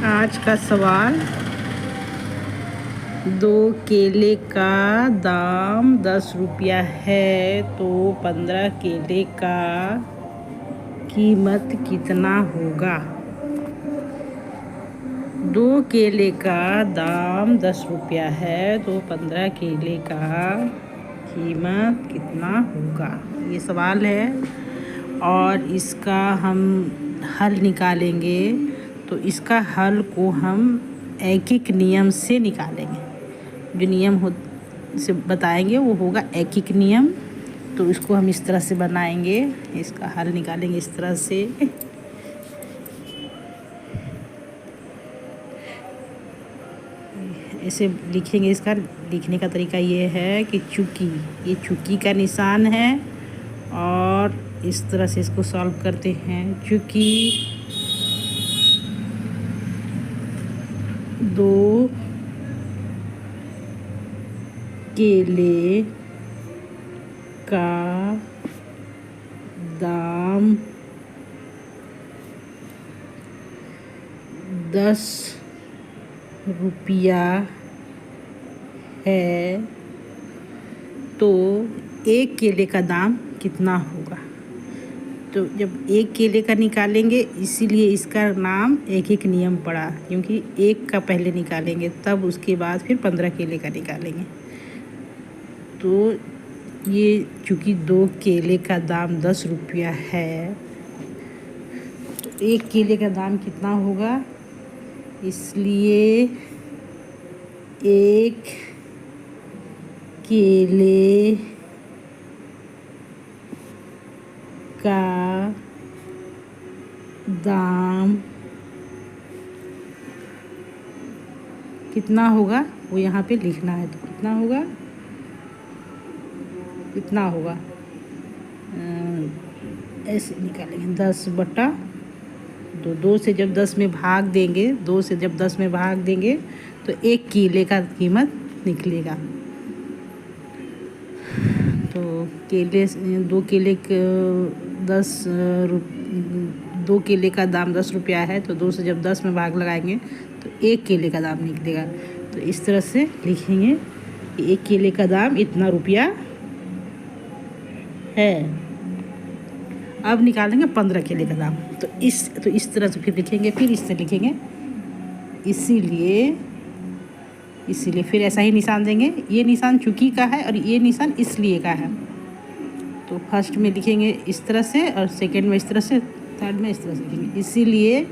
आज का सवाल, 2 केले का दाम 10 रुपया है तो 15 केले का कीमत कितना होगा। 2 केले का दाम 10 रुपया है तो 15 केले का कीमत कितना होगा, ये सवाल है। और इसका हम हल निकालेंगे तो इसका हल को हम एक एक नियम से निकालेंगे। जो नियम से बताएंगे वो होगा एक एक नियम। तो इसको हम इस तरह से बनाएंगे, इसका हल निकालेंगे इस तरह से। ऐसे लिखेंगे। इसका लिखने का तरीका ये है कि चुकी, ये चुकी का निशान है और इस तरह से इसको सॉल्व करते हैं। चुकी 2 केले का दाम 10 रुपया है तो 1 केले का दाम कितना होगा। तो जब 1 केले का निकालेंगे, इसीलिए इसका नाम एक एक नियम पड़ा, क्योंकि 1 का पहले निकालेंगे तब उसके बाद फिर 15 केले का निकालेंगे। तो ये चूँकि 2 केले का दाम 10 रुपया है तो 1 केले का दाम कितना होगा, इसलिए 1 केले का दाम कितना होगा वो यहाँ पे लिखना है। तो कितना होगा, कितना होगा, ऐसे निकालेंगे 10/2। 2 से जब 10 में भाग देंगे, 2 से जब 10 में भाग देंगे तो 1 केले का कीमत निकलेगा। तो केले 2 केले 2 केले का दाम 10 रुपया है तो 2 से जब 10 में भाग लगाएंगे तो 1 केले का दाम निकलेगा। तो इस तरह से लिखेंगे कि 1 केले का दाम इतना रुपया है। अब निकालेंगे 15 केले का दाम। तो इस तरह से फिर लिखेंगे, फिर इससे लिखेंगे, इसीलिए फिर ऐसा ही निशान देंगे। ये निशान चूँकि का है और ये निशान इसलिए का है। तो फर्स्ट में लिखेंगे इस तरह से और सेकंड में इस तरह से, थर्ड में इस तरह से लिखेंगे। इसीलिए